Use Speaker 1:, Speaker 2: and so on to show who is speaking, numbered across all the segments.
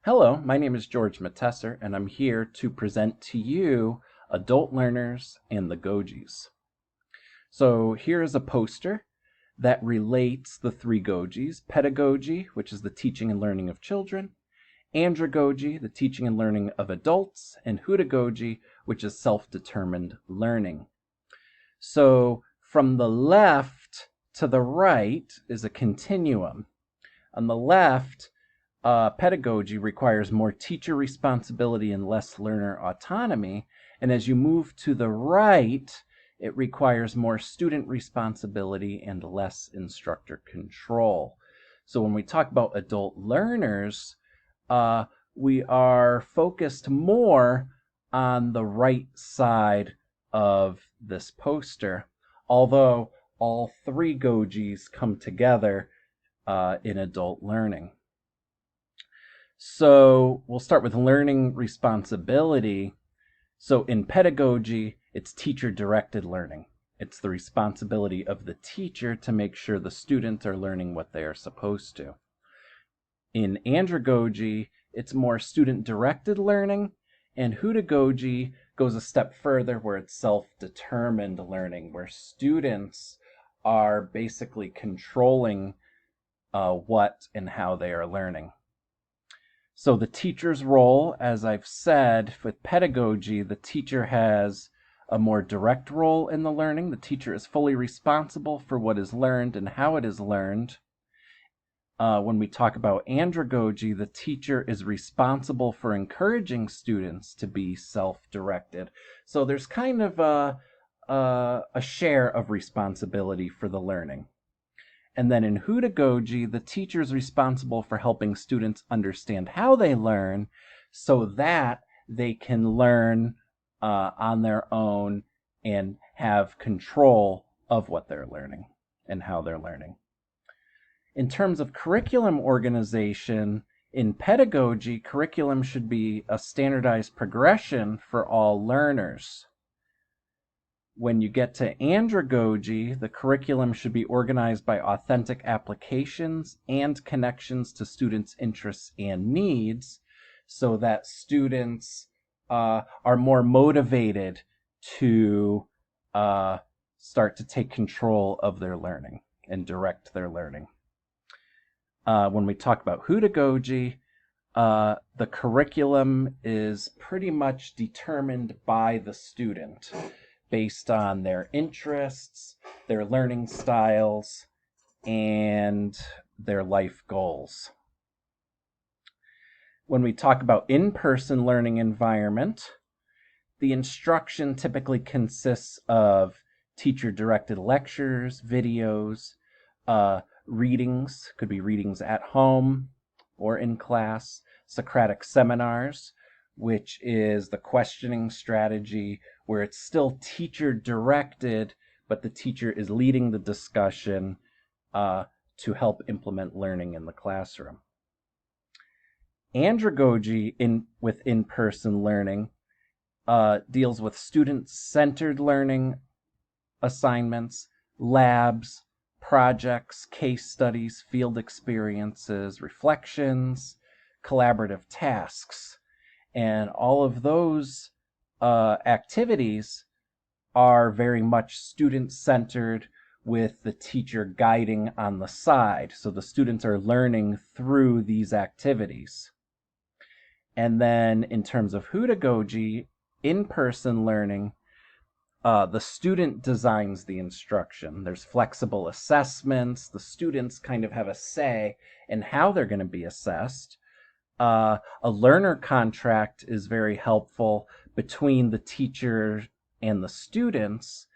Speaker 1: Hello, my name is George Matesser, and I'm here to present to you adult learners and the Gogies. So here is a poster that relates the three Gogies: pedagogy, which is the teaching and learning of children; andragogy, the teaching and learning of adults; and hudagogy, which is self-determined learning. So from the left to the right is a continuum. On the left, pedagogy requires more teacher responsibility and less learner autonomy. And as you move to the right, it requires more student responsibility and less instructor control. So when we talk about adult learners, we are focused more on the right side of this poster, although all three Gogies come together in adult learning. So we'll start with learning responsibility. So in pedagogy, it's teacher-directed learning. It's the responsibility of the teacher to make sure the students are learning what they are supposed to. In andragogy, it's more student-directed learning, and hudagogy goes a step further where it's self-determined learning, where students are basically controlling what and how they are learning. So the teacher's role, as I've said, with pedagogy, the teacher has a more direct role in the learning. The teacher is fully responsible for what is learned and how it is learned. When we talk about andragogy, the teacher is responsible for encouraging students to be self-directed. So there's kind of a share of responsibility for the learning. And then in hudagogy, the teacher is responsible for helping students understand how they learn so that they can learn on their own and have control of what they're learning and how they're learning. In terms of curriculum organization, in pedagogy, curriculum should be a standardized progression for all learners. When you get to andragogy, the curriculum should be organized by authentic applications and connections to students' interests and needs so that students are more motivated to start to take control of their learning and direct their learning. When we talk about hudagogy, the curriculum is pretty much determined by the student based on their interests, their learning styles, and their life goals. When we talk about in-person learning environment, the instruction typically consists of teacher-directed lectures, videos, readings, could be readings at home or in class, Socratic seminars, which is the questioning strategy where it's still teacher-directed, but the teacher is leading the discussion to help implement learning in the classroom. Andragogy with in-person learning deals with student-centered learning assignments, labs, projects, case studies, field experiences, reflections, collaborative tasks. And all of those activities are very much student-centered with the teacher guiding on the side. So the students are learning through these activities. And then in terms of hudagogy, in-person learning, the student designs the instruction. There's flexible assessments. The students kind of have a say in how they're going to be assessed. A learner contract is very helpful between the teacher and the students.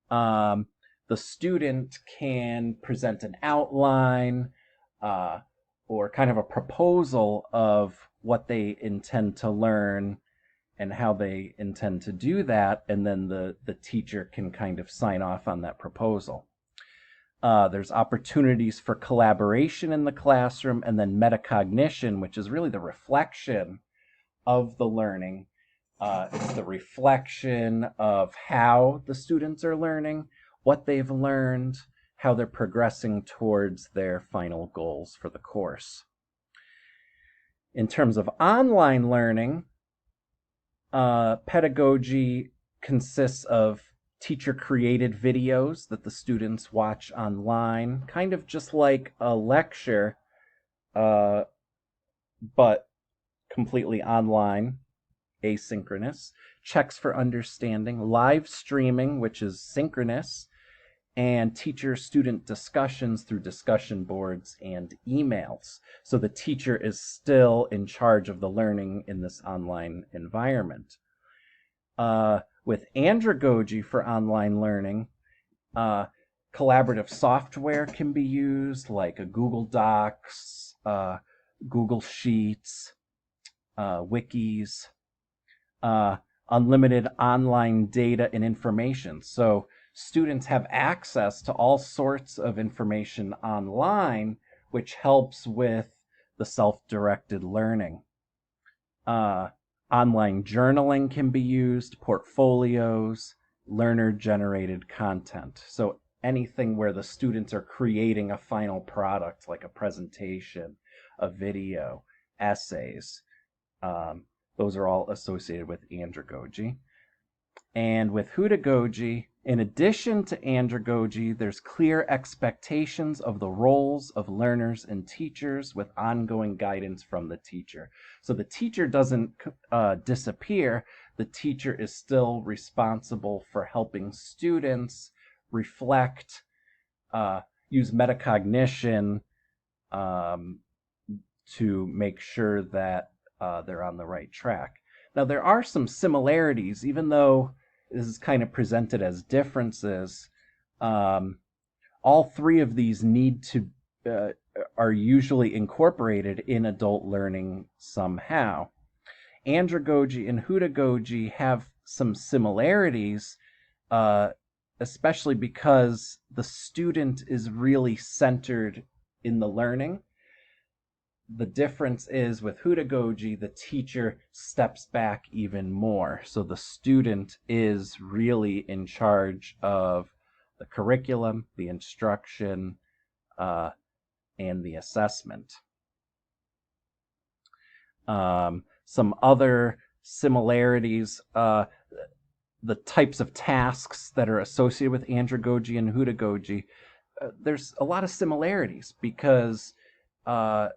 Speaker 1: The student can present an outline or kind of a proposal of what they intend to learn and how they intend to do that, and then the teacher can kind of sign off on that proposal. There's opportunities for collaboration in the classroom, and then metacognition, which is really the reflection of the learning. It's the reflection of how the students are learning, what they've learned, how they're progressing towards their final goals for the course. In terms of online learning, pedagogy consists of teacher-created videos that the students watch online, kind of just like a lecture, uh, but completely online, asynchronous. Checks for understanding, live streaming, which is synchronous, and teacher-student discussions through discussion boards and emails. So the teacher is still in charge of the learning in this online environment. With andragogy for online learning, collaborative software can be used, like a Google Docs, Google Sheets, wikis, unlimited online data and information. So students have access to all sorts of information online, which helps with the self-directed learning. Online journaling can be used, portfolios, learner-generated content. So anything where the students are creating a final product, like a presentation, a video, essays, those are all associated with andragogy. And with hudagogy, in addition to andragogy, there's clear expectations of the roles of learners and teachers with ongoing guidance from the teacher. So the teacher doesn't disappear. The teacher is still responsible for helping students reflect, use metacognition to make sure that they're on the right track. Now, there are some similarities, even though this is kind of presented as differences. All three of these are usually incorporated in adult learning somehow. Andragogy and hudagogy have some similarities, especially because the student is really centered in the learning. The difference is with hudagogy, the teacher steps back even more. So the student is really in charge of the curriculum, the instruction, and the assessment. Some other similarities, the types of tasks that are associated with andragogy and hudagogy, there's a lot of similarities because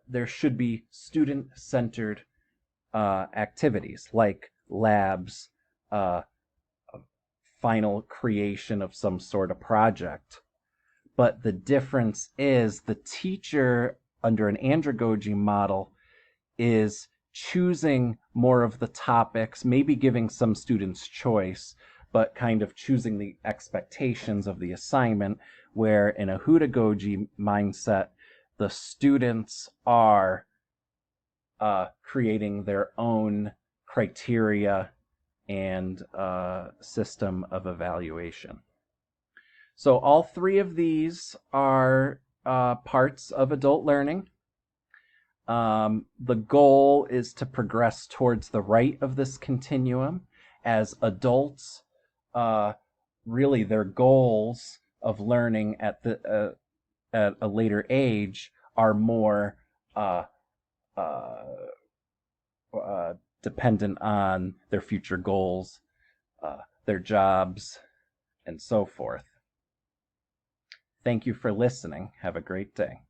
Speaker 1: there should be student-centered activities like labs, final creation of some sort of project. But the difference is the teacher under an andragogy model is choosing more of the topics, maybe giving some students choice, but kind of choosing the expectations of the assignment, where in a hudagogy mindset, the students are creating their own criteria and system of evaluation. So all three of these are parts of adult learning. The goal is to progress towards the right of this continuum. As adults, really their goals of learning at a later age are more dependent on their future goals, their jobs, and so forth. Thank you for listening. Have a great day.